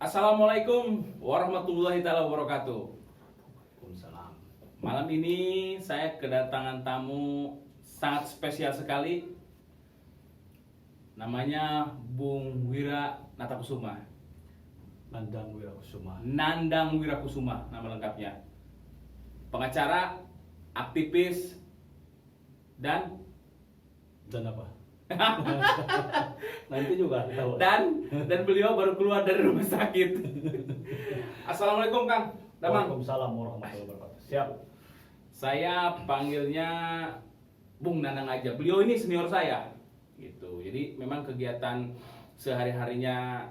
Assalamualaikum warahmatullahi taala wabarakatuh. Waalaikumsalam. Malam ini saya kedatangan tamu sangat spesial sekali. Namanya Bung Wira Natakusuma. Nandang Wirakusuma. Nandang Wirakusuma nama lengkapnya. Pengacara, aktivis, dan apa? Nanti juga tahu. dan beliau baru keluar dari rumah sakit. Assalamualaikum Kang Damang. Waalaikumsalam warahmatullahi wabarakatuh. Siap. Saya panggilnya Bung Nandang aja. Beliau ini senior saya, gitu. Jadi memang kegiatan sehari-harinya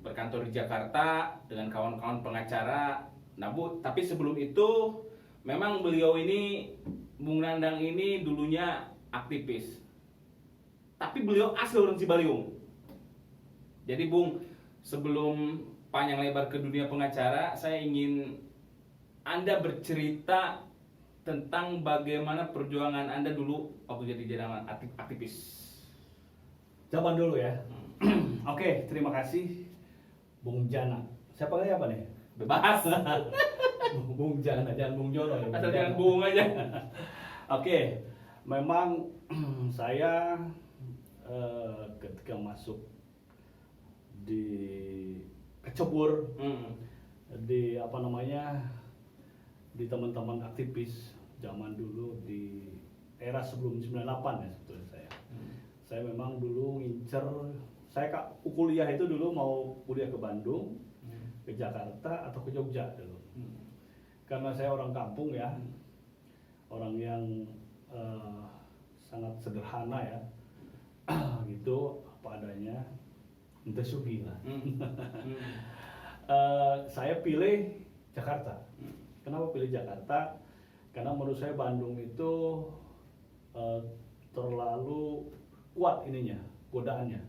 berkantor di Jakarta dengan kawan-kawan pengacara. Nah Bu, tapi sebelum itu memang beliau ini, Bung Nandang ini dulunya aktivis. Tapi beliau asli orang Cibaliung. Jadi Bung, sebelum panjang lebar ke dunia pengacara, saya ingin Anda bercerita tentang bagaimana perjuangan Anda dulu waktu jadi aktivis. Zaman dulu ya. Oke, terima kasih Bung Jana. Saya panggilnya apa nih? Bebas. Bung Jana, jangan Bung Jono ya. Asal jangan Bung aja. Oke, memang saya ketika masuk di kecebur di di teman-teman aktivis zaman dulu di era sebelum 98 ya sebetulnya saya. Saya memang dulu ngincer, kuliah itu dulu mau kuliah ke Bandung, ke Jakarta atau ke Jogja dulu. Karena saya orang kampung ya, orang yang sangat sederhana ya, gitu apa adanya, ente sugi lah. Saya pilih Jakarta. Kenapa pilih Jakarta? Karena menurut saya Bandung itu terlalu kuat ininya, godaannya,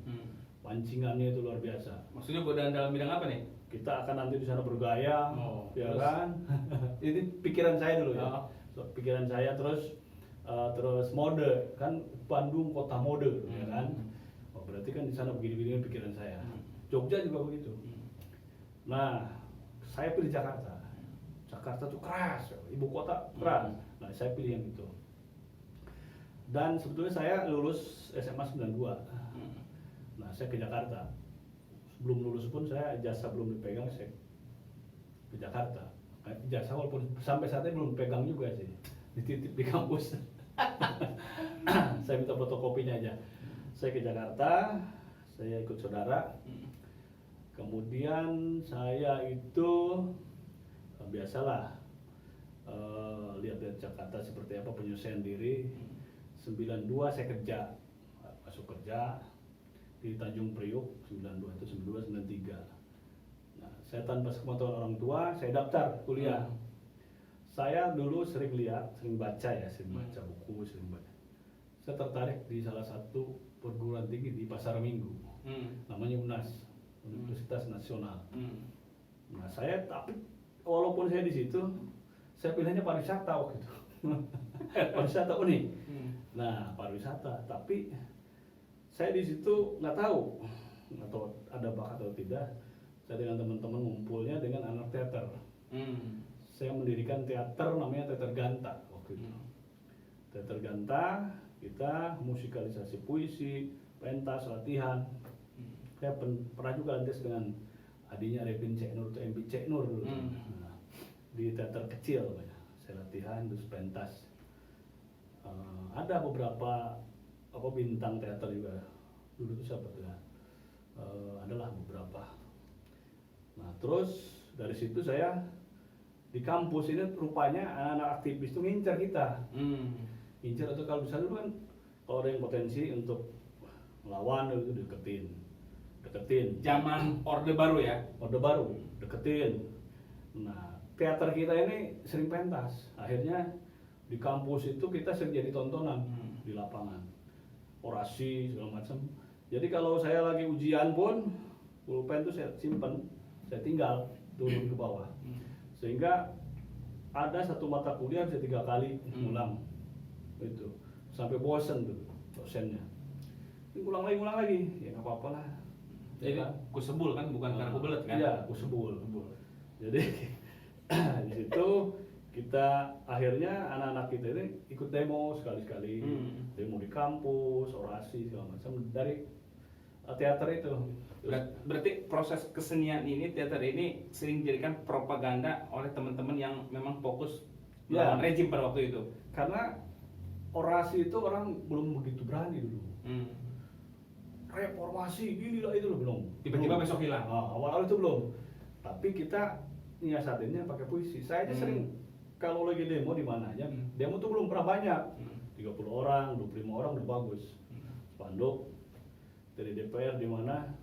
pancingannya itu luar biasa. Maksudnya godaan dalam bidang apa nih? Kita akan nanti di sana bergaya, ya terus? kan? Ini pikiran saya dulu ya. Oh. Pikiran saya terus mode kan, Bandung kota mode, ya kan? Oh, berarti kan di sana begini-begini pikiran saya. Jogja juga begitu. Nah, saya pilih Jakarta. Jakarta tuh keras, ibu kota keras. Nah, saya pilih yang itu. Dan sebetulnya saya lulus SMA 92. Nah, saya ke Jakarta. Sebelum lulus pun saya ijazah belum dipegang, saya ke Jakarta. Ijazah walaupun sampai saat ini belum pegang juga sih, dititip di kampus. Saya minta fotokopinya aja. Saya ke Jakarta, saya ikut saudara. Kemudian saya itu biasalah lihat-lihat Jakarta seperti apa, penyesuaian diri. 92 saya kerja, masuk kerja di Tanjung Priuk. 92 itu 92 93. Nah, saya tanpa sepengetahuan orang tua, saya daftar kuliah. Saya dulu sering lihat, sering baca buku, sering baca. Saya tertarik di salah satu perguruan tinggi di Pasar Minggu, namanya UNAS, Universitas Nasional. Nah, tapi walaupun saya di situ, saya pilihnya pariwisata waktu itu. Pariwisata Uni. Nah, pariwisata, tapi saya di situ nggak tahu atau ada bakat atau tidak. Saya dengan teman-teman ngumpulnya dengan anak teater. Saya mendirikan teater namanya Teater Ganta waktu itu. Teater Ganta, kita musikalisasi puisi, pentas, latihan. Saya pernah juga lantas dengan adiknya Repin Cek Nur atau MB Cek Nur dulu. Nah, di teater kecil saya latihan terus pentas. Ada beberapa bintang teater juga dulu itu siapa tuh ya? Adalah beberapa. Nah, terus dari situ saya di kampus ini rupanya anak aktivis itu ngincar kita. Ngincar atau kalau misalnya dulu kan kalau ada yang potensi untuk melawan itu deketin. Zaman Orde Baru ya? Orde Baru, deketin. Nah, teater kita ini sering pentas. Akhirnya di kampus itu kita sering jadi tontonan di lapangan. Orasi segala macam. Jadi kalau saya lagi ujian pun pulpen itu saya simpen, saya tinggal turun ke bawah. Sehingga ada satu mata kuliah bisa 3 kali ulang. Itu sampai bosen tuh dosennya. Ulang lagi, ya nggak apa-apa lah. Jadi kusebul kan, bukan karena kubelet kan? Iya, Iya, Kusebul. Jadi di situ kita akhirnya anak-anak kita ini ikut demo sekali-sekali, demo di kampus, orasi segala macam dari teater itu. Berarti proses kesenian ini, teater ini sering dijadikan propaganda oleh teman-teman yang memang fokus Ya. melawan rejim pada waktu itu. Karena orasi itu orang belum begitu berani dulu. Reformasi gini lah itu loh belum. Tiba-tiba Belum. besok hilang. Awal-awal itu belum. Tapi kita nyiasatinnya pakai puisi. Saya aja sering kalau lagi demo di mana aja, demo tuh belum pernah banyak. 30 orang, 25 orang udah bagus. Spanduk dari DPR di mana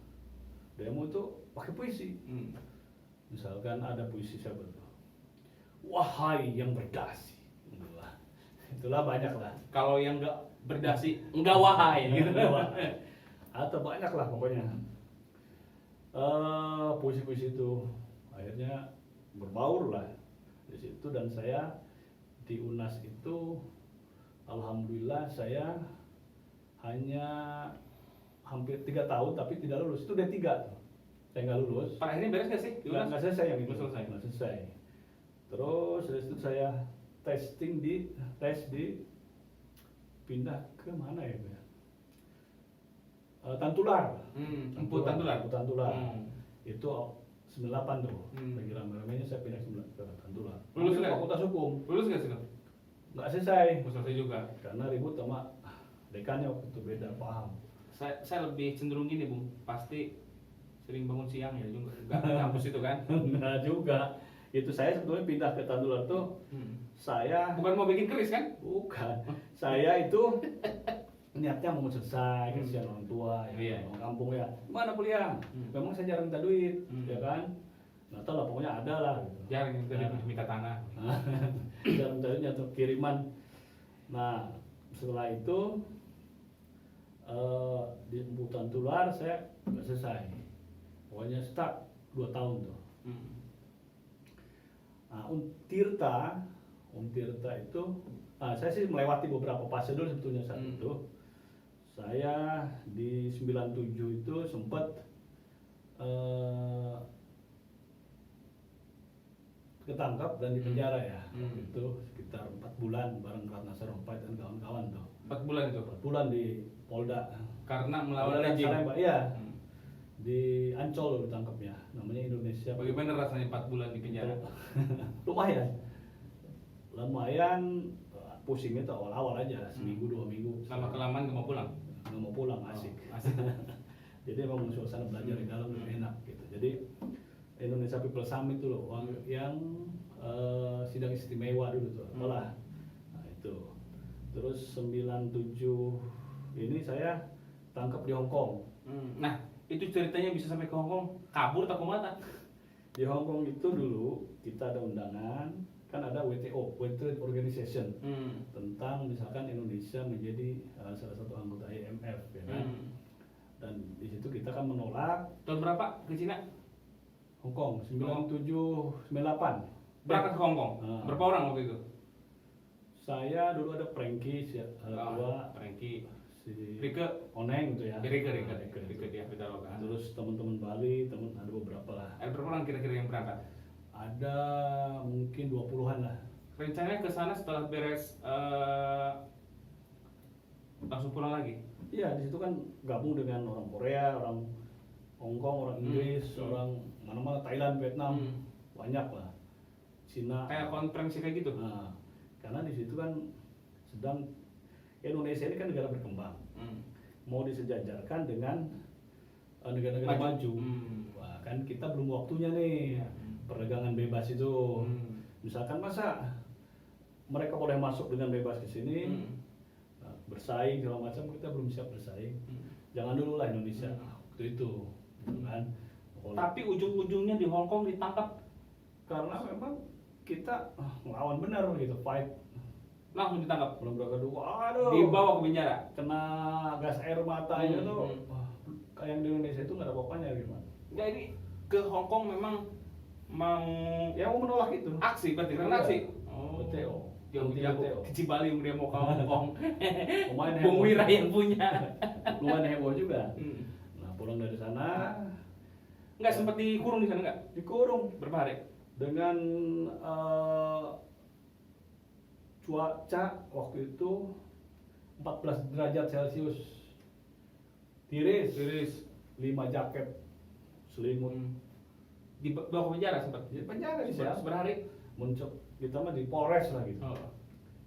demo tuh pakai puisi. Misalkan ada puisi siapa tuh? Wahai yang berdasi. Itulah banyak lah. Kalau yang nggak berdasi, enggak wahai gitu. Atau banyak lah pokoknya. Puisi-puisi itu akhirnya berbaur lah di situ, dan saya di UNAS itu alhamdulillah saya hanya hampir 3 tahun tapi tidak lulus. Itu udah 3 tuh. Saya nggak lulus. Pada akhirnya beres nggak sih? Nggak selesai yang itu. Nggak selesai. Nggak selesai. Terus dari situ saya tes di pindah ke mana ya? Tantular. Emput Tantular. Tantular. Itu 98 tuh. Lagi rame-ramenya saya pindah ke Tantular. Lulus nggak? Fakultas Hukum. Lulus nggak sih lo? Nggak selesai. Nggak selesai juga. Karena ribut sama dekannya waktu itu beda paham. Saya lebih cenderung gini Bung, pasti sering bangun siang ya juga. Nggak di kampus itu kan? Nggak juga. Itu saya sebetulnya pindah ke Tantular tuh. Saya Bukan mau bikin keris kan? bukan. Saya itu niatnya mau selesai, kesian orang tua, Iya. orang kampung ya. Gimana kuliah? Memang saya jarang minta duit, ya kan? Nggak tahu lah, pokoknya ada lah. Gitu. Jarang tadi Nah. minta tanah. Jarang minta duitnya atau kiriman. Nah, setelah itu di Emputan Tular saya nggak selesai. Pokoknya stuck 2 tahun tuh. Nah, Untirta itu, saya sih melewati beberapa fase dulu sebetulnya saat itu. Saya di 97 itu sempat ketangkap dan dipenjara ya. Itu sekitar 4 bulan bareng Ratna Sarumpait dan kawan-kawan tuh. 4 bulan itu. 4 bulan di Polda. Karena melawan Polda rejim. Salemba, iya. Di Ancol ditangkapnya. Namanya Indonesia. Bagaimana rasanya 4 bulan di penjara? Lumayan pusing itu awal-awal aja, seminggu 2 minggu. Lama kelamaan nggak mau pulang. Nggak mau pulang, asik. Asik. Jadi emang suasana belajar di dalam lebih enak gitu. Jadi Indonesia People Summit itu loh, yang sidang istimewa dulu tuh, apalah. Nah itu. Terus 97 ini saya tangkap di Hong Kong. Nah, itu ceritanya bisa sampai ke Hong Kong, kabur atau kemana? Di Hong Kong itu dulu kita ada undangan, kan ada WTO, World Trade Organization, tentang misalkan Indonesia menjadi salah satu anggota IMF, ya kan? Dan di situ kita kan menolak. Tahun berapa ke Cina? Hong Kong 97 98. Berangkat ke Hong Kong. Berapa orang waktu itu? Saya dulu ada Frankie, dua Frankie, si Rike, Oneng gitu ya. Rike Rike. dia Pitaloka. Terus teman-teman Bali, ada beberapa lah. Ada berapa orang kira-kira yang berangkat? Ada mungkin 20-an lah. Rencananya ke sana setelah beres langsung pulang lagi. Iya, di situ kan gabung dengan orang Korea, orang Hong Kong, orang Inggris, orang mana-mana, Thailand, Vietnam, banyak lah. Cina. Kayak konferensi kayak gitu. Nah, karena di situ kan sedang Indonesia ini kan negara berkembang, mau disejajarkan dengan negara-negara maju. Wah, kan kita belum waktunya nih, perdagangan bebas itu. Misalkan masa mereka boleh masuk dengan bebas ke sini, bersaing segala macam, kita belum siap bersaing. Jangan dulu lah Indonesia waktu itu, kan. Tapi ujung-ujungnya di Hong Kong ditangkap Karena memang kita ngelawan benar gitu, fight. langsung ditangkap. Belum berapa dua, aduh. Dibawa ke penjara. Kena gas air matanya tuh, kayak yang di Indonesia itu nggak ada apa-apanya gimana? Jadi ke Hong Kong memang mau Ya mau menolak itu. aksi berarti karena aksi. WTO. Dia ke Cibali dia mau ke Hong Kong. Lumayan Bung heboh. Wira yang punya. Lumayan heboh juga. Nah pulang dari sana, Nggak sempat dikurung di sana nggak? Dikurung Berapa hari? dengan cuaca waktu itu 14 derajat Celcius, tiris, Iris. 5 jaket, selimut. Dibawa ke penjara sempat. Di penjara di sana. Berhari? Muncul kita mah di Polres lah gitu. Oh.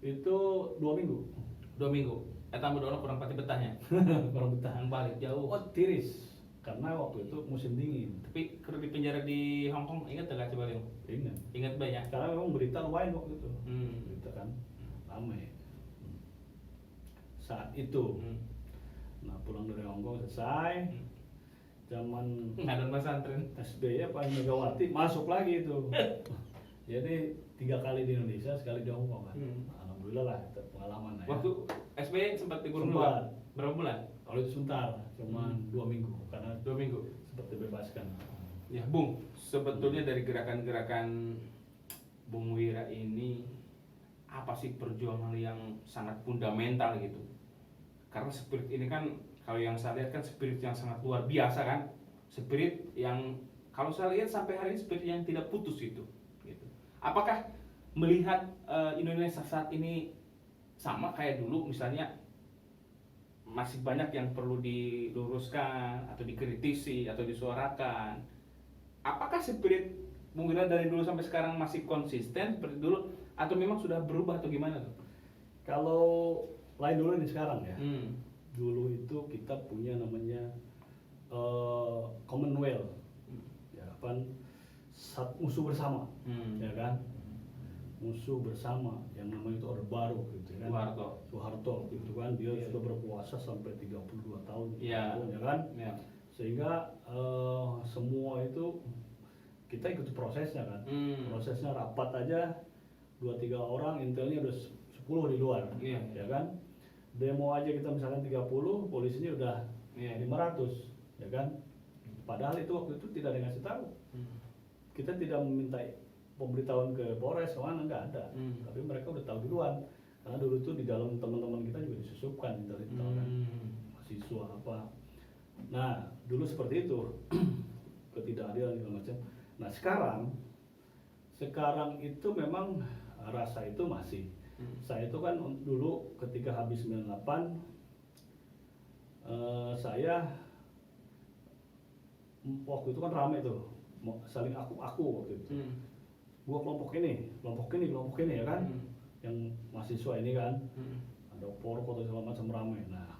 Itu 2 minggu. 2 minggu. Tamu dono kurang pati betahnya. Kurang betah. Tahan balik jauh. Oh, tiris. Karena waktu itu musim dingin. Tapi kalau di penjara di Hong Kong ingat nggak coba Leong? Ingat. Ingat banyak. Karena memang berita lumayan waktu itu. Hmm. Berita kan ramai. Saat itu. Nah, pulang dari Hong Kong selesai. Zaman Nggak ada pesantren. SBY Pak Megawati masuk lagi itu. Jadi 3 kali di Indonesia, sekali di Hong Kong kan. Alhamdulillah lah itu pengalaman lah ya. Waktu SBY sempat dikurung Sempat. juga. Berapa bulan? Kalau itu sebentar, cuma 2 minggu karena 2 minggu. sempat dibebaskan. Ya, Bung, sebetulnya dari gerakan-gerakan Bung Wira ini apa sih perjuangan yang sangat fundamental gitu? Karena spirit ini kan kalau yang saya lihat kan spirit yang sangat luar biasa kan, spirit yang kalau saya lihat sampai hari ini spirit yang tidak putus itu. Gitu. Apakah melihat Indonesia saat ini sama kayak dulu misalnya masih banyak yang perlu diluruskan atau dikritisi atau disuarakan? Apakah spirit Bung Wira dari dulu sampai sekarang masih konsisten seperti dulu atau memang sudah berubah atau gimana tuh? Kalau lain dulu nih sekarang ya. Hmm. Dulu itu kita punya namanya Commonwealth, ya kan, musuh bersama, ya kan, musuh bersama yang namanya itu Orde Baru gitu kan. Soeharto gitu kan, dia sudah berkuasa sampai 32 tahun, ya kan, sehingga semua itu kita ikuti prosesnya kan, prosesnya rapat aja 2-3 orang, intelnya udah 10 di luar, ya kan. Demo aja kita misalkan 30, polisinya udah 500, ya kan. Padahal itu waktu itu tidak ada yang ngasih tahu. Kita tidak meminta pemberitahuan ke Polres, kemana, nggak ada. Tapi mereka udah tahu duluan. Karena dulu itu di dalam teman-teman kita juga disusupkan intel-intel kan, mahasiswa apa. Nah, dulu seperti itu, ketidakadilan segala macam. Nah, sekarang itu memang rasa itu masih. Saya itu kan dulu ketika habis 98 saya waktu itu kan ramai tuh saling aku waktu itu. Gua kelompok ini ya kan, yang mahasiswa ini kan, ada Porko atau segala macam ramai. Nah,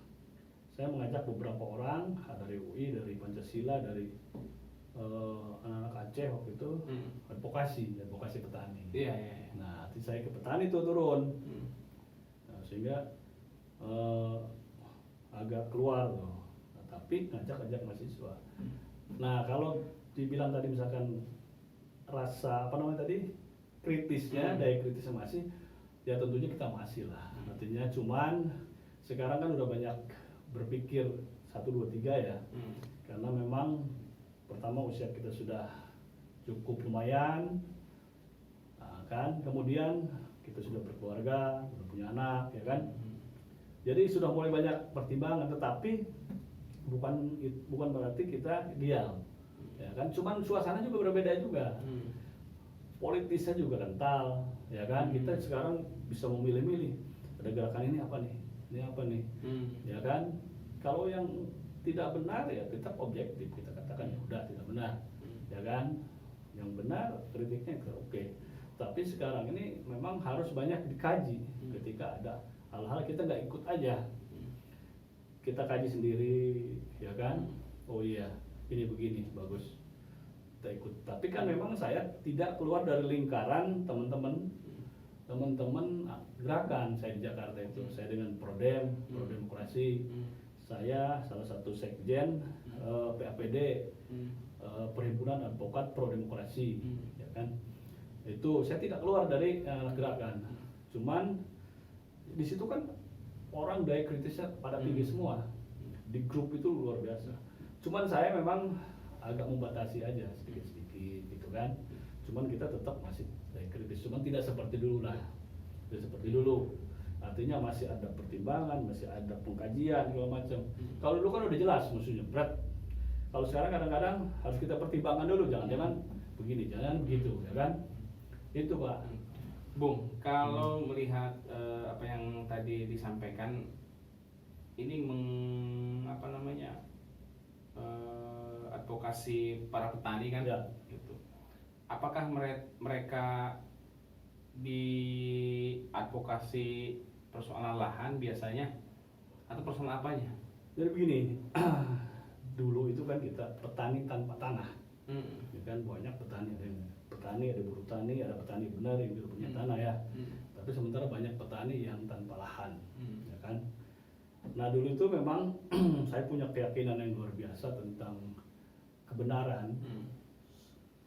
saya mengajak beberapa orang dari UI, dari Pancasila, dari anak-anak Aceh waktu itu, advokasi petani. Nah, hati saya ke petani itu turun, nah, sehingga agak keluar loh. Nah, tapi ngajak mahasiswa. Nah, kalau dibilang tadi misalkan rasa apa namanya tadi kritisnya, daya kritisnya masih, ya tentunya kita masih lah. Artinya cuman sekarang kan udah banyak berpikir 1, 2, 3 ya, karena memang pertama usia kita sudah cukup lumayan, nah, kan, kemudian kita sudah berkeluarga, sudah punya anak, ya kan. Jadi sudah mulai banyak pertimbangan, tetapi bukan berarti kita ideal, ya kan. Cuman suasana juga berbeda juga, politisnya juga kental, ya kan. Kita sekarang bisa memilih-milih, ada gerakan ini apa nih, ya kan. Kalau yang tidak benar ya kita objektif, kita katakan ya udah tidak benar, ya kan. Yang benar kritiknya oke. Tapi sekarang ini memang harus banyak dikaji. Ketika ada hal-hal kita nggak ikut aja, kita kaji sendiri, ya kan. Oh iya, ini begini bagus, kita ikut. Tapi kan memang saya tidak keluar dari lingkaran teman-teman gerakan saya di Jakarta itu. Saya dengan Pro Demokrasi. Saya salah satu sekjen PAPD, Perhimpunan Advokat Pro Demokrasi, ya kan. Itu saya tidak keluar dari gerakan. Cuman di situ kan orang daya kritisnya pada tinggi semua. Di grup itu luar biasa. Cuman saya memang agak membatasi aja sedikit-sedikit gitu kan. Cuman kita tetap masih daya kritis. Cuman tidak seperti dulu lah. Tidak seperti dulu. Artinya masih ada pertimbangan, masih ada pengkajian segala macam. Kalau dulu kan udah jelas musuhnya berat. Kalau sekarang kadang-kadang harus kita pertimbangkan dulu, jangan-jangan begini, jangan begitu, ya kan? Itu Pak. Bung, kalau melihat apa yang tadi disampaikan, ini apa namanya, advokasi para petani kan, Ya. gitu. Apakah mereka di advokasi persoalan lahan biasanya atau persoalan apanya? Jadi begini, dulu itu kan kita petani tanpa tanah, Hmm. ya kan banyak petani, ada buruh tani, ada petani benar yang tidak punya tanah ya. Tapi sementara banyak petani yang tanpa lahan, ya kan. Nah dulu itu memang saya punya keyakinan yang luar biasa tentang kebenaran.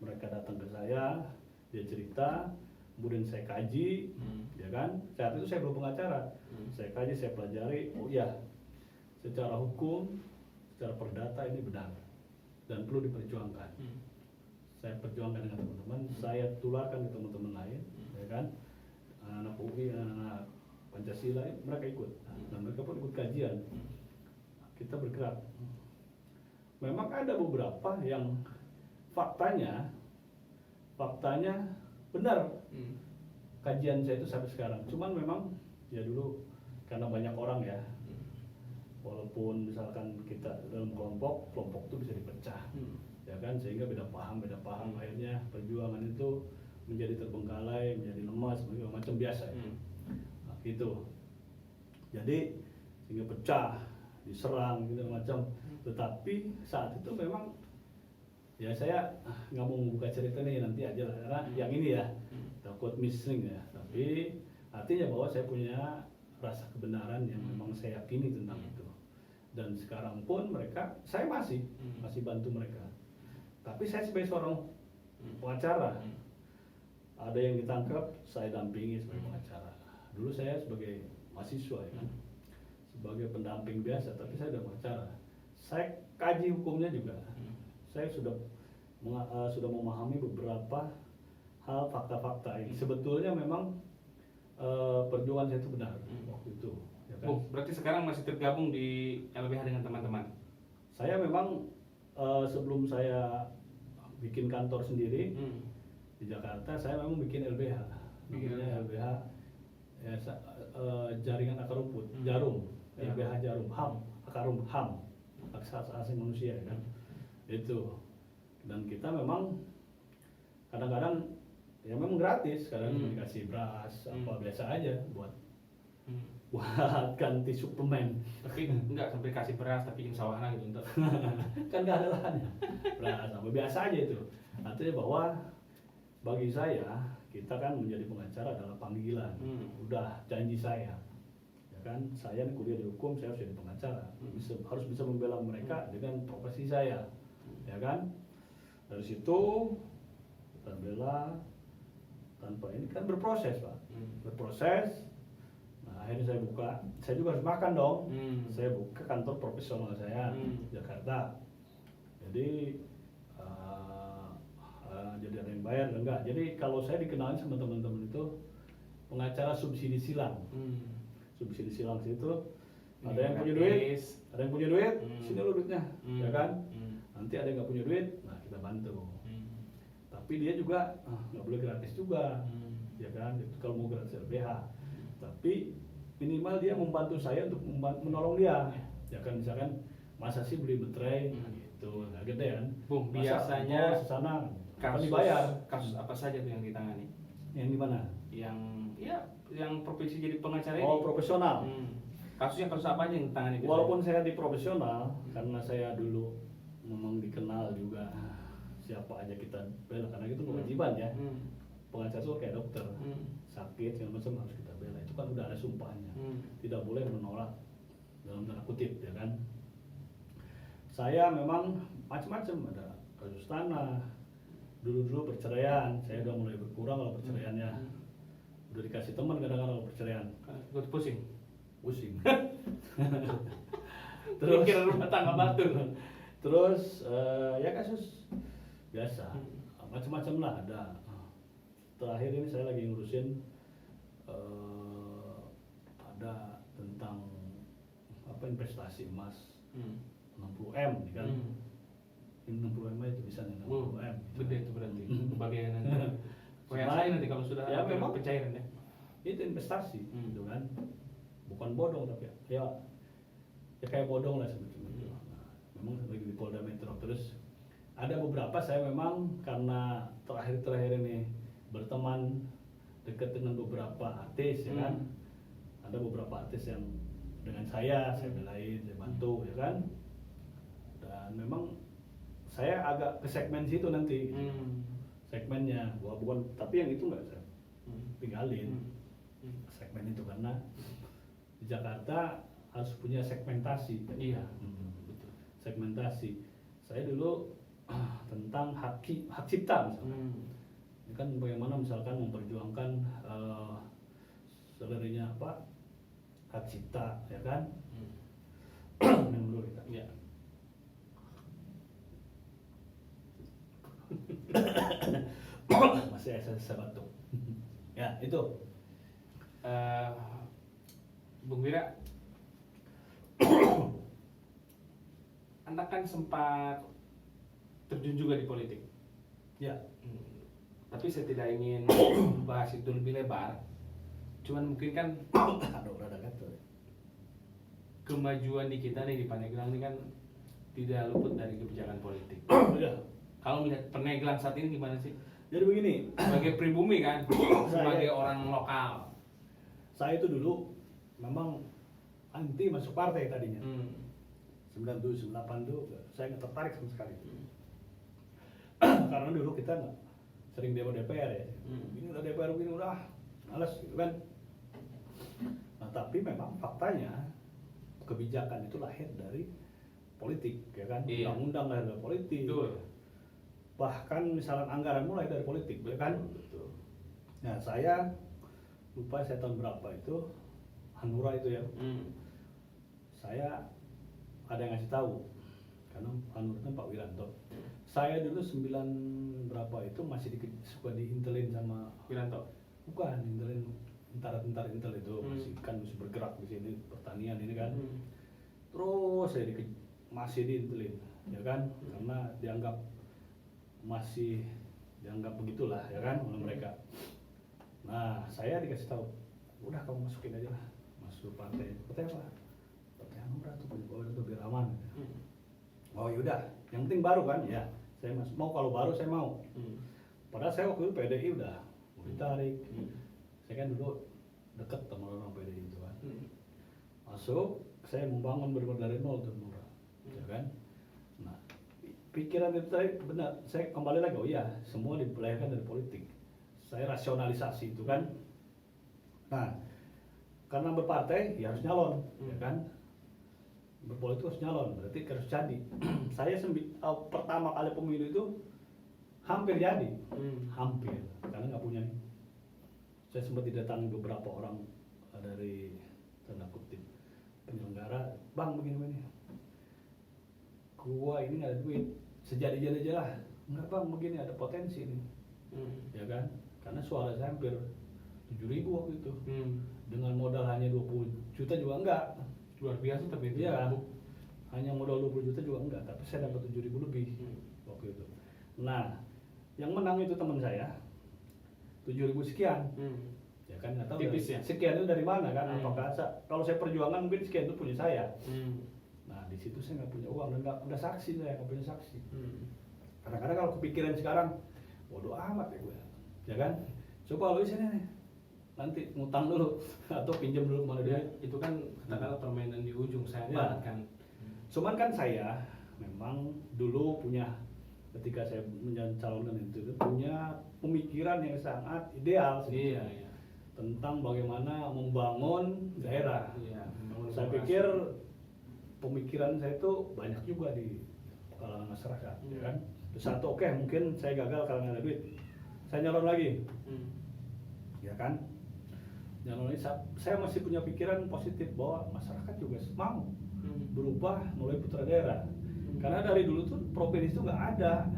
Mereka datang ke saya, dia cerita, kemudian saya kaji, ya kan. Saat itu saya belum pengacara, saya kaji, saya pelajari. Oh ya, secara hukum, secara perdata ini benar dan perlu diperjuangkan. Saya perjuangkan dengan teman-teman, saya tularkan ke teman-teman lain, ya kan. Anak UI, anak Pancasila, mereka ikut, dan mereka pun ikut kajian. Kita bergerak. Memang ada beberapa yang faktanya benar. Kajian saya itu sampai sekarang. Cuman memang ya dulu karena banyak orang ya. Walaupun misalkan kita dalam kelompok itu bisa dipecah, ya kan, sehingga beda paham, akhirnya perjuangan itu menjadi terbengkalai, menjadi lemah, segala macam biasa ya. Nah, gitu. Jadi sehingga pecah, diserang gitu macam. Tetapi saat itu memang ya saya nggak mau membuka cerita nih, nanti aja lah, karena yang ini ya takut missing ya. Tapi artinya bahwa saya punya rasa kebenaran yang memang saya yakini tentang itu. Dan sekarang pun saya masih bantu mereka. Tapi saya sebagai seorang pengacara, ada yang ditangkap, saya dampingi sebagai pengacara. Dulu saya sebagai mahasiswa ya kan, sebagai pendamping biasa, tapi saya sudah pengacara. Saya kaji hukumnya juga. Saya sudah memahami beberapa hal, fakta-fakta ini. Sebetulnya memang perjuangan saya itu benar waktu itu. Ya kan? Berarti sekarang masih tergabung di LBH dengan teman-teman? Saya memang sebelum saya bikin kantor sendiri di Jakarta, saya memang bikin LBH. Bikinnya LBH ya, jaringan akar rumput, jarum, LBH jarum, akar rumput, hak asasi manusia ya kan. Itu. Dan kita memang kadang-kadang ya memang gratis, kadang dikasih beras apa biasa aja buat ganti suplemen. Tapi enggak sampai kasih beras, tapi yang sawana gitu untuk Kan gak ada lahannya. Beras apa biasa aja itu. Artinya bahwa bagi saya, kita kan menjadi pengacara adalah panggilan. Udah janji saya. Ya kan, saya kuliah di hukum, saya harus jadi pengacara. Harus bisa membela mereka dengan profesi saya. Ya kan? Dari situ kita bela tanpa ini kan berproses Pak. Berproses. Nah, akhirnya saya juga harus makan dong. Saya buka kantor profesional saya Jakarta. Jadi jadi ada yang bayar enggak. Jadi kalau saya dikenalin sama teman-teman itu pengacara subsidi silang. Subsidi silang itu ada yang punya duit, sini lo duitnya, ya kan? Nanti ada yang nggak punya duit, nah kita bantu. Tapi dia juga nggak boleh gratis juga, ya kan? Kalau mau gratis LBH, tapi minimal dia membantu saya untuk menolong dia, ya kan? Misalkan masa sih beli baterai, gitu, nggak gede kan? Bung, biasanya sana kasus apa saja tuh yang ditangani? Yang di mana? Yang profesi jadi pengacara ini. Oh, profesional. Kasus apa aja yang ditangani? Walaupun saya di profesional, karena saya dulu memang dikenal juga siapa aja kita bela, karena itu kewajiban ya. Pengacara itu kayak dokter, sakit segala macam harus kita bela. Itu kan udah ada sumpahnya. Tidak boleh menolak dalam tanda kutip, ya kan. Saya memang macam-macam, ada kasus tanah. Dulu perceraian, saya udah mulai berkurang kalau perceraiannya. Udah dikasih teman kadang-kadang kalau perceraian. Gue pusing. Terus kira rumah tangga batur. Terus ya kasus biasa, macam-macam lah ada. Terakhir ini saya lagi ngurusin ada tentang investasi emas 60M kan. 60 M itu bisa 60 M. Gede itu berarti bagian nanti. Selain- WSI nanti kalau sudah ya, ada memang. pencairan ya. Itu investasi Hmm. gitu kan, bukan bodong tapi ya kayak bodong lah sebetulnya. Nah, memang lagi di Polda Metro. Terus ada beberapa saya memang karena terakhir ini berteman dekat dengan beberapa artis ya kan, ada beberapa artis yang dengan saya belain, saya bantu ya kan, dan memang saya agak ke segmen situ nanti segmennya, wah bukan, tapi yang itu nggak saya tinggalin segmen itu karena di Jakarta harus punya segmentasi. Iya. Betul. Segmentasi. Saya dulu tentang hak cipta misalkan. Ini kan bagaimana misalkan memperjuangkan sebenarnya apa hak cipta ya kan. Minum dulu kita. Iya. Masih saya batuk. Ya itu. Bung Wira, Anda kan sempat terjun juga di politik. Ya. Tapi saya tidak ingin bahas itu lebih lebar. Cuman mungkin kan Aduh rada gatel. kemajuan di kita nih di Pandeglang ini kan tidak luput dari kebijakan politik. Ya. Kalau melihat Pandeglang saat ini gimana sih? Jadi begini, Sebagai pribumi kan, sebagai orang lokal. saya itu dulu memang anti masuk partai tadinya. 97, 98 tuh saya nggak tertarik sama sekali. Karena dulu kita nggak sering demo DPR ya. Ini udah DPR begini udah males gitu kan. Nah tapi memang faktanya kebijakan itu lahir dari politik ya kan. Iya. Undang-undang lahir dari politik. Betul. Bahkan misalnya anggaran mulai dari politik ya kan. Betul. Nah saya lupa saya tahun berapa itu Hanura itu ya. Saya ada yang ngasih tahu karena Hanura itu Pak Wiranto. Saya dulu 9 berapa itu masih suka diintelin sama Wiranto. bukan intelin tentara intel itu masih kan masih bergerak di sini pertanian ini kan. Terus saya masih diintelin ya kan karena masih dianggap begitulah ya kan oleh mereka. Nah saya dikasih tahu udah kamu masukin aja lah masuk partai. Partai apa? Partai Hanura tuh tuh biar aman. Oh yaudah, yang penting baru kan ya. Saya mau kalau baru saya mau. Padahal saya waktu itu PDI udah mau ditarik. Saya kan dulu deket sama orang PDI itu kan. Masuk, saya membangun benar dari nol tuh Hanura, ya kan. Nah, pikiran itu saya benar. Saya kembali lagi, oh iya, semua dilahirkan dari politik. Saya rasionalisasi itu kan. Nah, karena berpartai ya harus nyalon, ya kan. Berpolitik harus nyalon, berarti harus jadi. Saya pertama kali pemilu itu hampir jadi, hampir, karena nggak punya. Saya sempat didatangi beberapa orang dari tanda kutip penyelenggara, bang begini, gua ini nggak ada duit, sejadi-jadi aja lah, nggak bang begini ada potensi nih, ya kan? Karena suara saya hampir 7.000 waktu itu, dengan modal hanya 20 juta juga enggak. Luar biasa tapi itu. Iya, hanya modal 20 juta juga enggak, tapi saya dapat 7.000 lebih waktu itu. Nah, yang menang itu teman saya 7.000 sekian. Ya kan nggak tahu Tipis ya? sekian itu dari mana kan? Apakah kalau saya perjuangan mungkin sekian itu punya saya. Nah, di situ saya nggak punya uang dan nggak ada saksi, saya nggak punya saksi. Kadang-kadang kalau kepikiran sekarang, bodoh amat ya gue, ya kan? Coba lu sini nih, nanti ngutang dulu atau pinjam dulu kemana dia. Itu kan katakanlah permainan di ujung saya Ya. banget kan. Cuman kan saya memang dulu punya ketika saya mencalonkan itu punya pemikiran yang sangat ideal Iya, sebetulnya, iya. tentang bagaimana membangun daerah. Iya. Saya pikir pemikiran saya itu banyak juga di kalangan masyarakat, ya kan. Terus satu oke, mungkin saya gagal karena nggak ada duit, saya nyalon lagi, ya kan. Nyalon lagi, saya masih punya pikiran positif bahwa masyarakat juga mau berubah mulai putra daerah. Karena dari dulu tuh provinsi itu nggak ada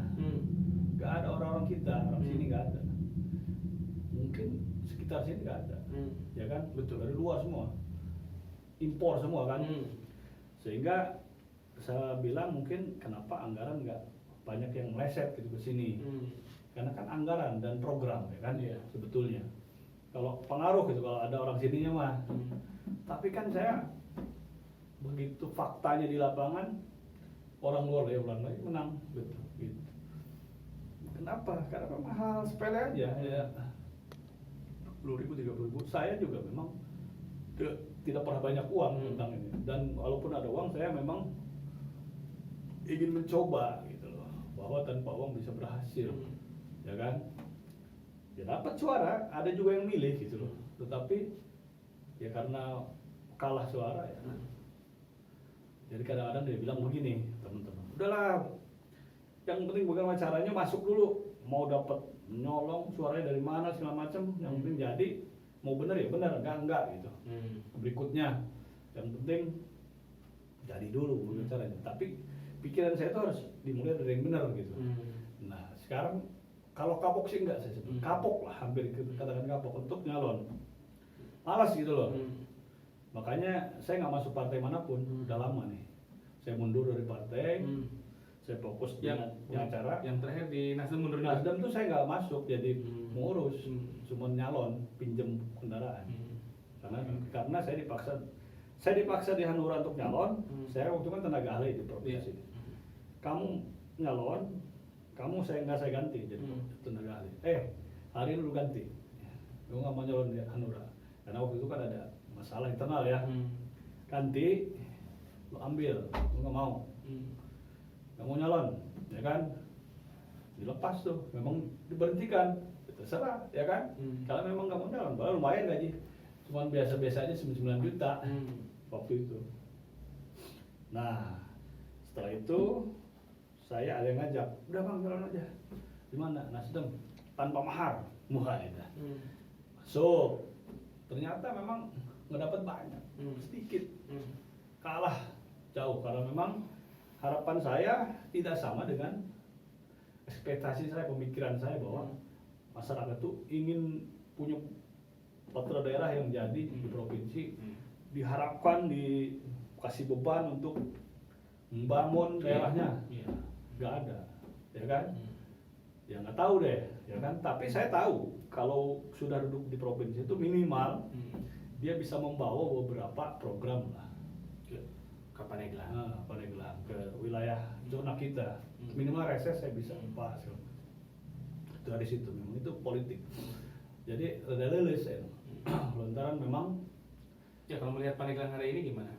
orang-orang kita, orang sini nggak ada. Mungkin sekitar sini nggak ada, ya kan? Betul. Dari luar semua, impor semua kan. Sehingga saya bilang mungkin kenapa anggaran nggak banyak yang meleset gitu ke sini. Karena kan anggaran dan program ya kan Iya. sebetulnya. Kalau pengaruh gitu kalau ada orang sininya mah. Tapi kan saya begitu faktanya di lapangan orang luar lagi menang gitu. Kenapa? Karena memang hal sepele aja ya. 10.000, 30.000. Saya juga memang tidak pernah banyak uang tentang ini. Dan walaupun ada uang, saya memang ingin mencoba gitu loh, bahwa tanpa uang bisa berhasil, ya kan? Ya dapat suara, ada juga yang milih gitu loh. Tetapi ya karena kalah suara ya. Jadi kadang-kadang dia bilang begini, teman-teman, udahlah, yang penting bagaimana caranya masuk dulu, mau dapat nyolong suaranya dari mana segala macam, yang penting jadi, mau bener ya bener, enggak gitu. Berikutnya, yang penting jadi dulu bagaimana caranya. Tapi pikiran saya itu harus dimulai dari yang benar gitu. Nah sekarang kalau kapok sih enggak saya sebut, kapok lah, hampir katakan kapok untuk nyalon, malas gitu loh. Makanya saya nggak masuk partai manapun, udah lama nih. Saya mundur dari partai, saya fokus di acara. Yang terakhir di Nasdem mundur. Nasdem tuh saya nggak masuk jadi ngurus, cuma nyalon, pinjem kendaraan. Karena saya dipaksa di Hanura untuk nyalon. Saya waktu kan tenaga ahli di provinsi. Kamu nyalon, saya ganti jadi tenaga ahli. Hari ini lu ganti, lu nggak mau nyalon di Hanura. Karena waktu itu kan ada masalah internal ya. Ganti, lu ambil, lu nggak mau. Nggak mau nyalon, ya kan? Dilepas tuh, memang diberhentikan, terserah, ya kan? Kalau memang nggak mau nyalon, baru lumayan gaji, cuman biasa-biasa aja 9 juta waktu itu. Nah, setelah itu saya ada yang ngajak, udah bang nyalon aja. Di mana? Nasdem, tanpa mahar, mulai dah. Masuk, ternyata memang nggak dapat banyak, sedikit, kalah jauh karena memang harapan saya tidak sama dengan ekspektasi saya, pemikiran saya bahwa masyarakat itu ingin punya putra daerah yang jadi di provinsi, diharapkan dikasih beban untuk membangun daerahnya, nggak ada, ya kan? Ya nggak tahu deh, ya kan? Tapi saya tahu kalau sudah duduk di provinsi itu minimal dia bisa membawa beberapa program lah. Pandeglang ke wilayah zona kita, minimal reses saya bisa pas itu dari situ. Memang itu politik, jadi rada leles ya. Lantaran memang ya kalau melihat Pandeglang hari ini gimana?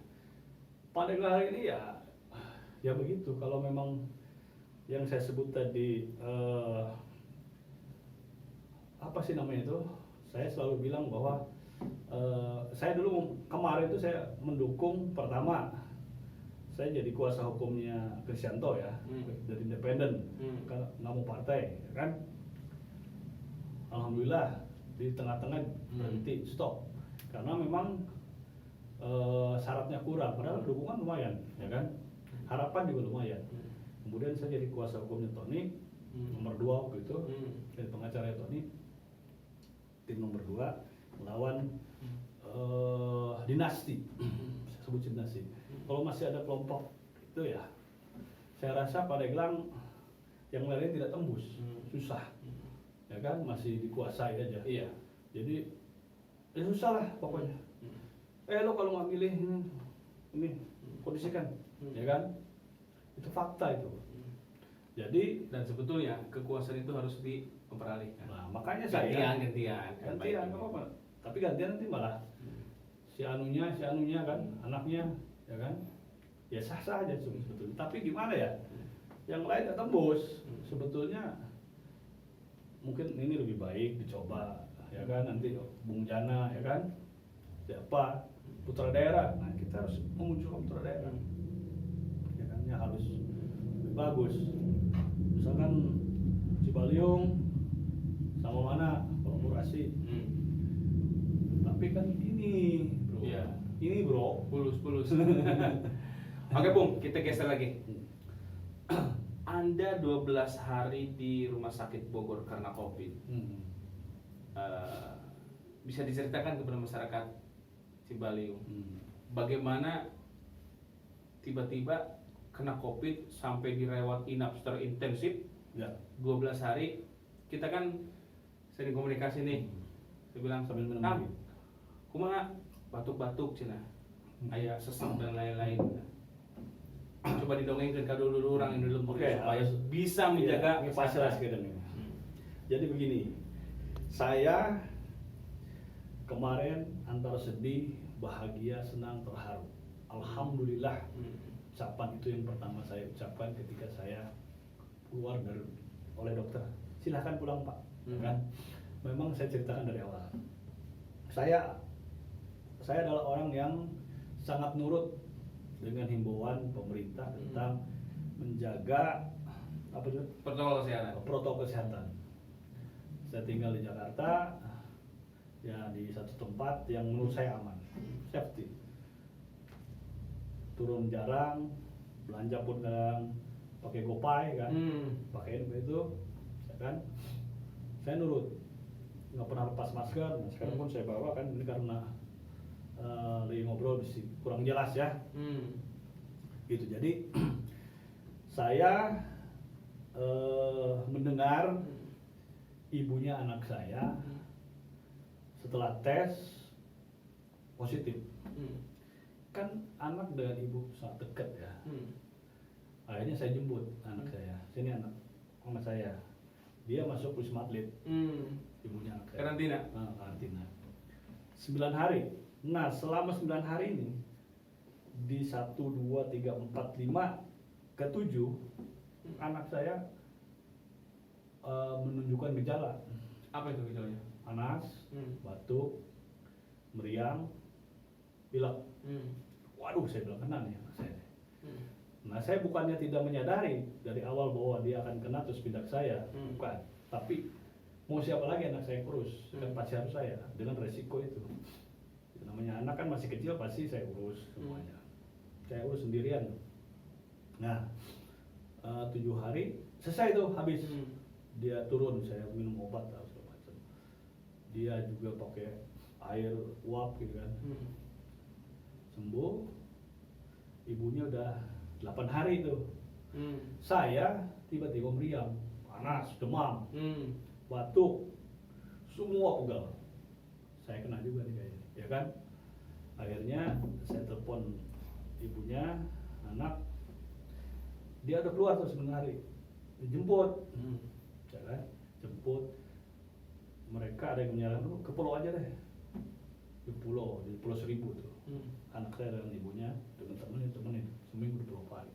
Pandeglang hari ini ya begitu. Kalau memang yang saya sebut tadi apa sih namanya itu, saya selalu bilang bahwa saya dulu kemarin itu saya mendukung, pertama saya jadi kuasa hukumnya Kristianto ya, dari independen, kan nggak mau partai, ya kan? Alhamdulillah di tengah-tengah berhenti, stop, karena memang syaratnya kurang, padahal dukungan lumayan, ya kan? Harapan juga lumayan. Kemudian saya jadi kuasa hukumnya Tony, nomor 2 waktu itu, dari pengacara Tony, tim nomor 2 melawan dinasti, saya sebut dinasti. Kalau masih ada kelompok itu ya, saya rasa Pandeglang yang lain tidak tembus, susah, ya kan, masih dikuasai aja. Iya. Jadi ya susah lah pokoknya. Lo kalau nggak milih ini kondisikan, ya kan, itu fakta itu. Jadi Dan sebetulnya kekuasaan itu harus diperalihkan. nah, makanya saya gantian, nggak apa-apa. Tapi gantian nanti malah si anunya kan, anaknya, ya kan, ya sah-sah aja sebetulnya. Tapi gimana ya, yang lain nggak tembus sebetulnya. Mungkin ini lebih baik dicoba, ya kan, nanti Bung Jana, ya kan, siapa putra daerah. Nah kita harus memunculkan putra daerah, ya kan, ya harus lebih bagus. Misalkan Cibaliung sama mana kolaborasi. Tapi kan ini bro, ini bro, Pulus. Oke Bung, kita geser lagi. Anda 12 hari di rumah sakit Bogor karena COVID. Bisa diceritakan kepada masyarakat Cibaliung, bagaimana tiba-tiba kena COVID sampai dirawat inap secara intensif Ya. 12 hari. Kita kan sering komunikasi nih. Saya bilang Sambil minum Tam, lagi. kumaha batuk-batuk cina, aya sesek dan lain-lain. Coba didongengkan ke dulu orang yang dulu Oke, supaya harus- bisa menjaga Ini pasti lah sekarang ini. Jadi begini, saya kemarin antara sedih, bahagia, senang, terharu. Alhamdulillah, ucapan itu yang pertama saya ucapkan ketika saya keluar oleh dokter. Silahkan pulang Pak. Kan? Memang saya ceritakan dari awal. Saya adalah orang yang sangat nurut dengan himbauan pemerintah tentang menjaga apa itu protokol kesehatan. protokol kesehatan. Saya tinggal di Jakarta, ya di satu tempat yang menurut saya aman, safety. Turun jarang, belanja pun kadang pakai GoPay kan, pakai itu, ya kan. Saya nurut, nggak pernah lepas masker. Nah, sekarang pun saya bawa kan ini karena lagi ngobrol kurang jelas ya. Gitu. Jadi saya mendengar ibunya anak saya setelah tes positif. Kan anak dengan ibu sangat dekat ya. Akhirnya saya jemput anak saya. Sini anak saya. Dia masuk Wisma Atlet. Ibunya anak saya. Karantina. Karantina. 9 hari. Nah, selama 9 hari ini di 1 2 3 4 5 ke 7 anak saya menunjukkan gejala Apa itu gejalanya? panas, batuk, meriang, pilek. Waduh, saya bilang kena nih anak saya. Nah, saya bukannya tidak menyadari dari awal bahwa dia akan kena terus pindah ke saya, bukan. Tapi mau siapa lagi anak saya yang urus? Kan pasti harus saya dengan resiko itu. Namanya anak kan masih kecil, pasti saya urus semuanya. Saya urus sendirian. Nah, 7 hari selesai tuh habis. Dia turun, saya minum obat atau segala macam. Dia juga pakai air uap gitu kan. Sembuh. Ibunya udah 8 hari tuh. Saya tiba-tiba meriang, panas, demam, batuk, semua pegal. Saya kena juga nih kayaknya, ya kan? Akhirnya saya telepon ibunya, anak, dia udah keluar tuh 9 hari, dijemput, ya kan? Jemput, mereka ada yang menyarankan ke pulau aja deh, di pulau Seribu tuh. Anak saya dengan ibunya dengan temenin seminggu 20 hari.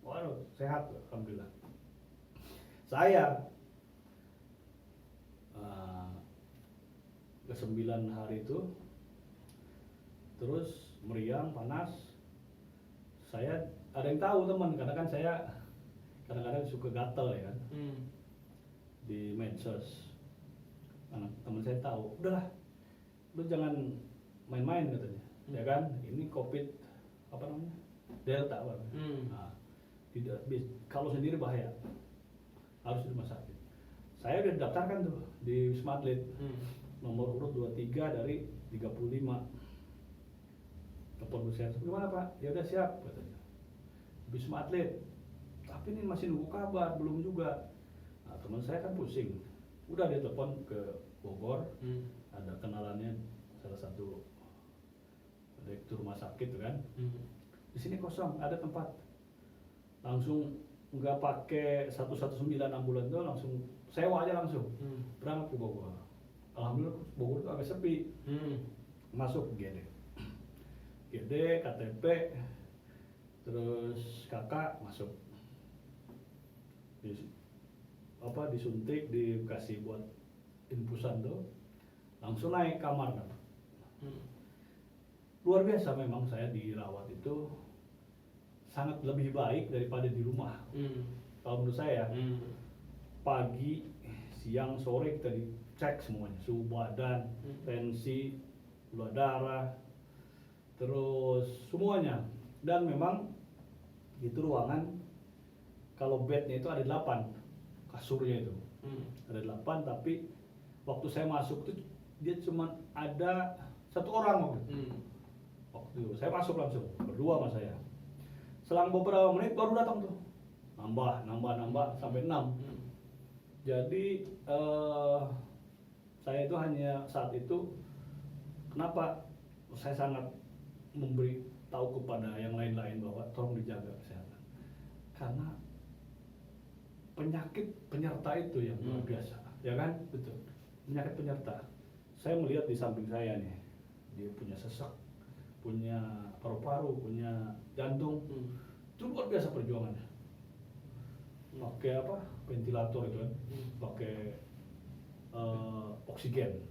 Waduh, sehat, alhamdulillah. Saya ke 9 hari itu terus meriang, panas. Saya ada yang tahu teman, karena kan saya kadang-kadang suka gatel ya kan, di medsos. Anak teman saya tahu, udahlah, lu jangan main-main katanya, ya kan? Ini COVID apa namanya? Delta apa? Nah, tidak, kalau sendiri bahaya, harus di rumah sakit. Saya udah daftarkan tuh di Wisma Atlet, nomor urut 23 dari 35. Telepon saya, gimana Pak? Ya udah siap katanya. Wisma Atlet, tapi ini masih nunggu kabar, belum juga. Nah, teman saya kan pusing. Udah dia telepon ke Bogor, ada kenalannya salah satu direktur rumah sakit kan. Di sini kosong, ada tempat. Langsung nggak pakai 119 ambulan tuh, langsung sewa aja langsung. Berangkat ke Bogor. Alhamdulillah Bogor itu agak sepi. Masuk GD, KTP, terus kakak masuk. Disuntik, dikasih buat infusan tuh, langsung naik kamar kan. Luar biasa memang saya dirawat itu sangat lebih baik daripada di rumah. Kalau menurut saya, pagi, siang, sore kita dicek semuanya, suhu badan, tensi, gula darah, terus semuanya. Dan memang itu ruangan, kalau bednya itu ada 8, kasurnya itu ada 8, tapi waktu saya masuk itu dia cuma ada 1 orang waktu itu. Saya masuk langsung berdua sama saya. Selang beberapa menit baru datang tuh. Nambah sampai 6. Jadi saya itu hanya saat itu kenapa saya sangat memberi tahu kepada yang lain-lain bahwa tolong dijaga kesehatan. Karena penyakit penyerta itu yang luar biasa, ya kan? Betul. Penyakit penyerta. Saya melihat di samping saya nih, dia punya sesak, punya paru-paru, punya jantung. Itu luar biasa perjuangannya. Pakai apa? Ventilator itu kan, pakai oksigen.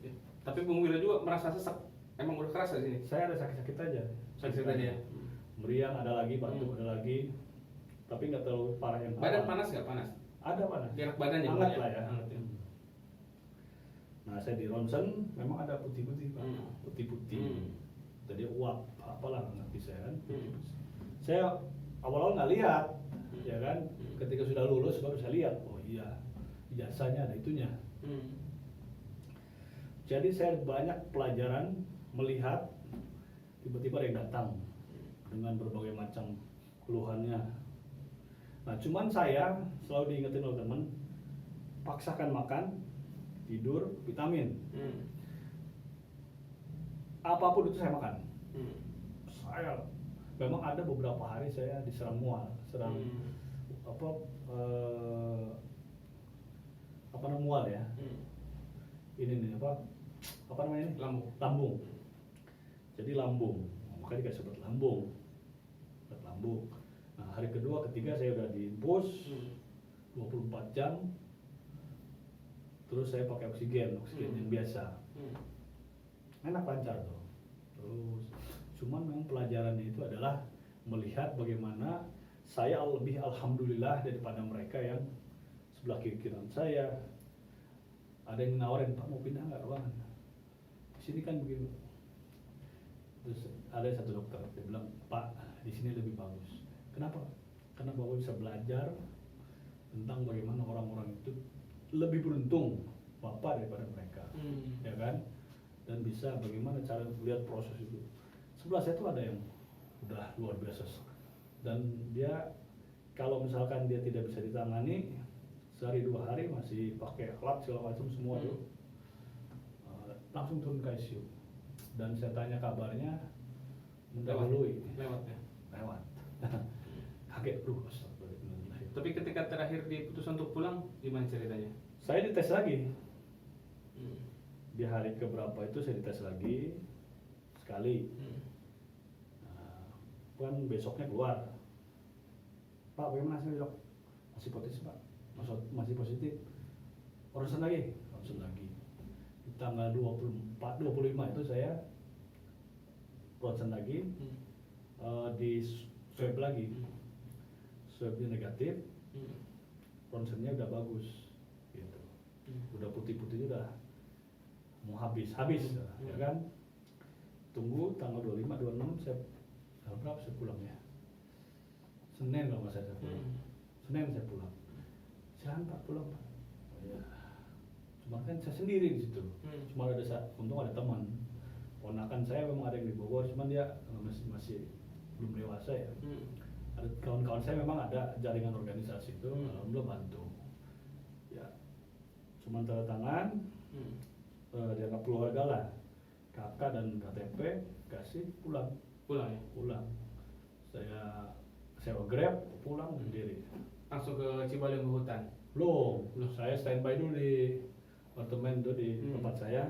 Tapi Bung Wira juga merasa sesak. Emang udah keras di sini. Saya ada sakit-sakit aja. Sakit tadi ya. Meriang ada lagi, batuk ada lagi. Tapi nggak terlalu parah yang Badan awal. panas nggak panas? Ada panas. Gerak badannya hangat juga lah ya. Hangat ya. Nah saya di ronsen memang ada putih-putih Pak. Hmm. Putih-putih. Jadi uap apalah nggak ngerti saya kan. Hmm. Saya awal-awal nggak lihat, ya kan. Ketika sudah lulus baru saya lihat. Oh iya, ijazahnya ada itunya. Jadi saya banyak pelajaran melihat tiba-tiba ada yang datang dengan berbagai macam keluhannya. Nah cuman saya selalu diingetin oleh teman, paksakan makan, tidur, vitamin. Apapun itu saya makan. Saya memang ada beberapa hari saya diserang mual, apa namanya mual ya? Ini nih apa namanya ini? Lambung. Jadi lambung, makanya dikasih obat lambung. Nah hari kedua, ketiga saya udah di bus 24 jam. Terus saya pakai oksigen yang biasa. Enak lancar tuh. Terus cuman memang pelajarannya itu adalah melihat bagaimana saya lebih alhamdulillah daripada mereka yang sebelah kiri kanan saya. Ada yang nawarin, Pak mau pindah nggak ruangan? Di sini kan begini. Terus ada satu dokter, dia bilang, Pak di sini lebih bagus. Kenapa? Karena Bapak bisa belajar tentang bagaimana orang-orang itu lebih beruntung Bapak daripada mereka, ya kan? Dan bisa bagaimana cara melihat proses itu. Sebelah saya tuh ada yang udah luar biasa, dan dia kalau misalkan dia tidak bisa ditangani sehari 2 hari masih pakai alat segala macam semua tuh langsung turun ke ICU. Dan saya tanya kabarnya mendahului Lewat ya. Kaget astagfirullah. Tapi ketika terakhir diputuskan untuk pulang, gimana ceritanya? Saya dites lagi. Di hari keberapa itu saya dites lagi sekali. Nah, kan besoknya keluar, Pak bagaimana hasilnya dok? Masih positif Pak, masih positif. Ronsen lagi. Di tanggal 25 itu saya ronsen lagi, di swab lagi, swabnya negatif, ronsennya udah bagus, gitu. Udah putih-putih udah mau habis, ya kan? Tunggu tanggal 25, 26 saya tanggal berapa saya pulang ya? Senin kalau nggak saya pulang. Senin saya pulang. Silahkan Pak pulang Pak. Oh, ya. Cuma kan saya sendiri di situ. Cuma untung ada teman. Ponakan saya memang ada yang di Bogor, cuman dia masih belum dewasa ya. Ada kawan-kawan saya memang ada jaringan organisasi itu, alhamdulillah bantu. Ya, cuma tanda tangan, dianggap keluarga lah, kakak dan KTP kasih pulang. Pulang ya? Pulang. Saya sewa Grab pulang sendiri. Langsung ke Cibaliung ke hutan. Belum, saya standby dulu di apartemen tuh di tempat saya.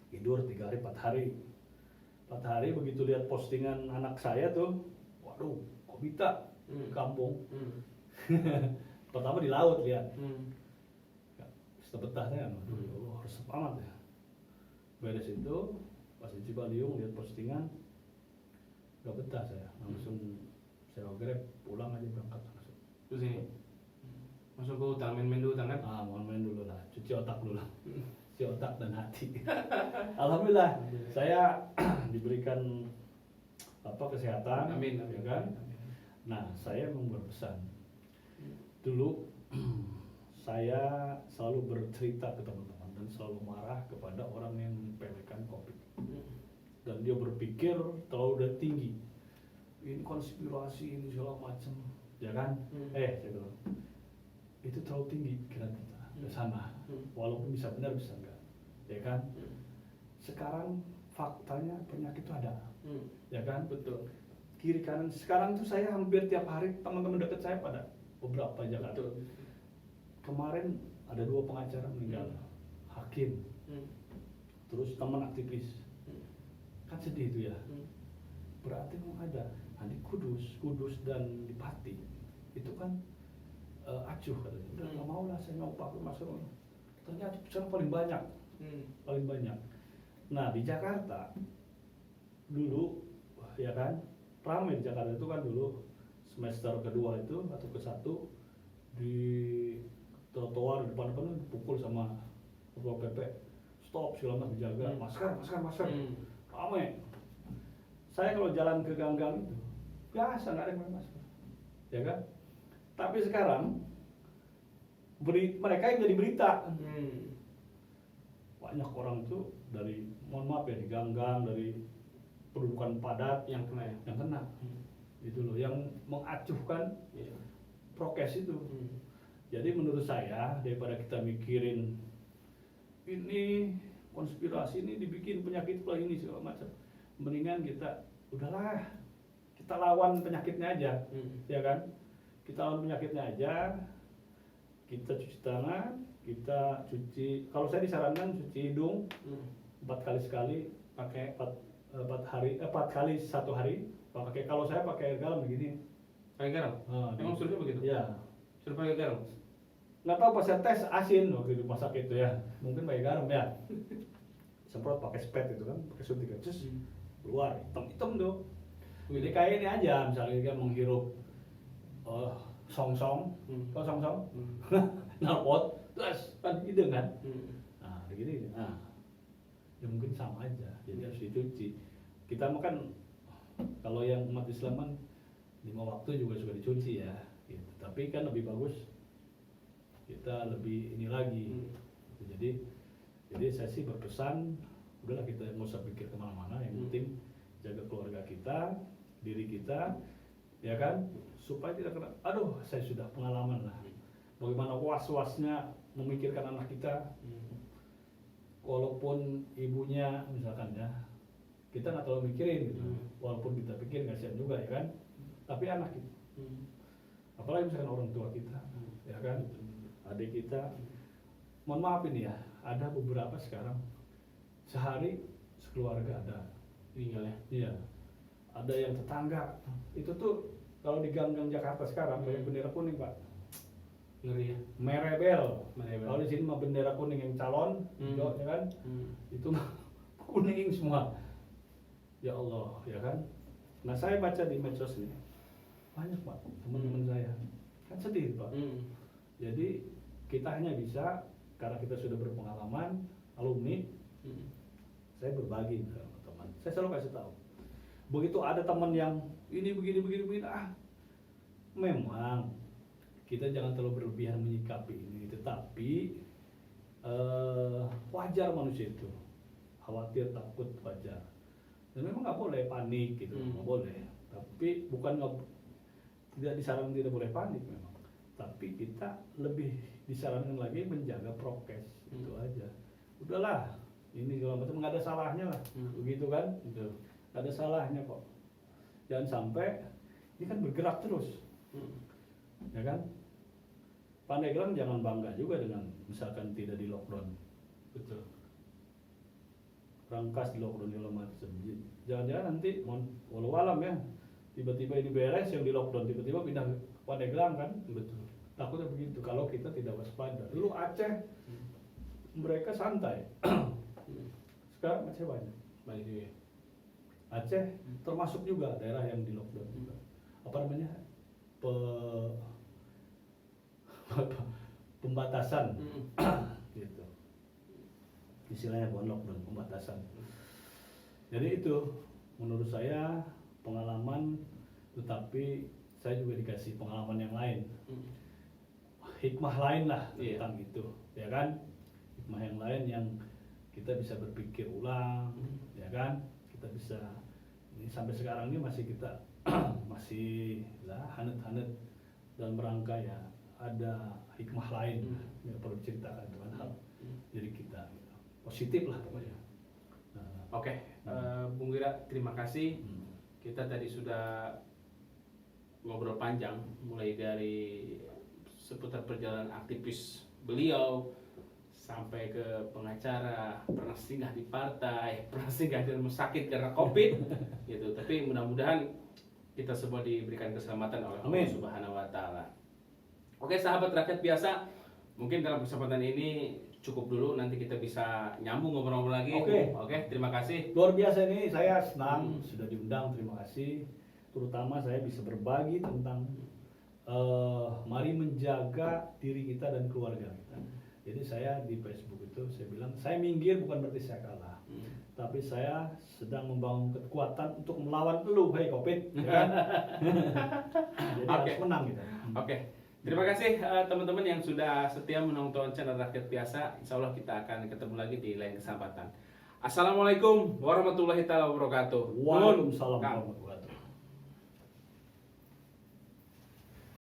Tidur 3 hari 4 hari. 4 hari begitu lihat postingan anak saya tuh, waduh, kok bisa kampung. Pertama di laut lihat. Betah saya, harus amat ya. Beres itu, pas di Cibaliung lihat postingan, gak betah saya, langsung sewa Grab pulang aja berangkat langsung. Terus ini masuk ke hutan, main-main di hutan kan? Main dulu lah, cuci otak dulu lah. Cuci otak dan hati. Alhamdulillah, saya diberikan kesehatan, Amin. ya kan? Nah, saya memang berpesan. Dulu saya selalu bercerita ke teman-teman dan selalu marah kepada orang yang menyepelekan COVID. Dan dia berpikir terlalu tinggi. ini konspirasi ini segala macam, ya kan? Saya bilang itu terlalu tinggi pikiran kita ke sana, walaupun bisa benar bisa enggak, ya kan? Sekarang faktanya penyakit itu ada, ya kan? Betul. Kiri kanan sekarang tuh saya hampir tiap hari teman-teman dekat saya pada beberapa Jakarta. Betul. Kemarin ada 2 pengacara meninggal, hakim, terus teman aktivis, kan sedih itu ya. Berarti memang ada. Nah, di Kudus dan di Pati itu kan acuh katanya. Udah nggak mau lah, saya mau pakai masker. Ternyata sekarang paling banyak, paling banyak. Nah di Jakarta dulu, ya kan, ramai di Jakarta itu kan dulu semester kedua itu atau ke-1 di trotoar di depan-depan dipukul sama Satpol PP, stop segala macam, dijaga, masker, ramai. Saya kalau jalan ke gang-gang itu biasa nggak ada yang pakai masker, ya kan? Tapi sekarang mereka yang jadi berita, banyak orang tuh dari, mohon maaf ya, di gang-gang, dari pendudukan padat Yang kena ya. yang kena, itu loh, yang mengacuhkan prokes itu. Jadi menurut saya daripada kita mikirin ini konspirasi ini dibikin penyakit pula ini segala macam, mendingan kita udahlah, kita lawan penyakitnya aja, ya kan? Kita lawan penyakitnya aja, kita cuci tangan, kita cuci, kalau saya disarankan cuci hidung 4 kali sekali, pakai 4 kali 1 hari. Pakai, kalau saya pakai air garam begini. Pakai garam? Emang suruhnya begitu? Ya. Suruh pakai garam? Nggak tahu pas saya tes asin waktu di rumah sakit itu ya, mungkin pakai garam ya. Semprot pakai spet itu kan, pakai suntik, terus keluar hitam tuh. Jadi kayak ini aja, misalnya dia menghirup song-song, kalau song-song, nalpot, terus kan hidung kan. Nah, begini, ya mungkin sama aja. Jadi harus dicuci. Kita makan, kalau yang umat Islam kan 5 waktu juga suka dicuci ya. Gitu. Tapi kan lebih bagus kita lebih ini lagi. Jadi saya sih berpesan, udahlah kita nggak usah pikir kemana-mana. Yang penting jaga keluarga kita, diri kita, ya kan, supaya tidak kena. Aduh, saya sudah pengalaman lah. Bagaimana was-wasnya memikirkan anak kita, walaupun ibunya misalkan ya, kita nggak terlalu mikirin gitu. Walaupun kita pikir kasihan juga ya kan, tapi anak kita, apalagi misalkan orang tua kita, ya kan, adik kita. Mohon maaf ini ya, ada beberapa sekarang sehari sekeluarga ada Meninggal ya? Iya, ada yang tetangga. Itu tuh kalau di gang-gang Jakarta sekarang banyak bendera kuning pak. Ngeri ya? Merebel. Merebel. Kalau di sini mah bendera kuning yang calon, hijau, ya kan? Itu mah kuning semua. Ya Allah, ya kan? Nah saya baca di medsos ini banyak pak teman-teman saya, kan sedih pak. Jadi kita hanya bisa, karena kita sudah berpengalaman, alumni, saya berbagi sama teman. Saya selalu kasih tahu. Begitu ada teman yang ini begini, memang kita jangan terlalu berlebihan menyikapi ini, tetapi wajar manusia itu khawatir, takut, wajar. Dan memang nggak boleh panik gitu, nggak boleh. Tapi bukan tidak disarankan tidak boleh panik memang. Tapi kita lebih disarankan lagi menjaga prokes, itu aja. Udahlah, ini segala macam nggak ada salahnya lah, begitu kan? Gitu. Nggak ada salahnya kok. Jangan sampai ini kan bergerak terus, ya kan? Pandeglang jangan bangga juga dengan misalkan tidak di lockdown, betul. Rangkas di lockdown segala macam. Jangan-jangan nanti walau alam ya, tiba-tiba ini beres yang di lockdown, tiba-tiba pindah ke Pandeglang kan? Betul. Takutnya begitu kalau kita tidak waspada. Dulu Aceh mereka santai. Sekarang Aceh banyak. Baik. Aceh termasuk juga daerah yang di lockdown juga. Apa namanya? Pembatasan. Gitu. Istilahnya bukan lockdown, pembatasan. Jadi itu menurut saya pengalaman, tetapi saya juga dikasih pengalaman yang lain. Hikmah lain lah tentang itu, ya kan? Hikmah yang lain yang kita bisa berpikir ulang, ya kan? Kita bisa, ini sampai sekarang ini masih kita masih lah hanet-hanet dalam rangka ya ada hikmah lain yang perlu diceritakan dengan hal diri kita gitu. Positif lah pokoknya. Nah, Oke, Bung Wira, terima kasih. Kita tadi sudah ngobrol panjang, mulai dari seputar perjalanan aktivis beliau sampai ke pengacara, pernah singgah di partai, pernah singgah di rumah sakit karena COVID, gitu. Tapi mudah-mudahan kita semua diberikan keselamatan oleh Allah Amin. Subhanahu Wa Taala. Oke, sahabat rakyat biasa, mungkin dalam kesempatan ini cukup dulu. Nanti kita bisa nyambung ngobrol-ngobrol lagi. Oke. Terima kasih. luar biasa ini, saya senang sudah diundang, terima kasih. Terutama saya bisa berbagi tentang mari menjaga diri kita dan keluarga kita. Jadi saya di Facebook itu saya bilang saya minggir bukan berarti saya kalah, tapi saya sedang membangun kekuatan untuk melawan elu, hei COVID. Ya kan? Jadi Oke. harus menang kita. Oke, terima kasih teman-teman yang sudah setia menonton channel Rakyat Biasa. Insya Allah kita akan ketemu lagi di lain kesempatan. Assalamualaikum warahmatullahi wabarakatuh. Waalaikumsalam Kang. warahmatullahi wabarakatuh.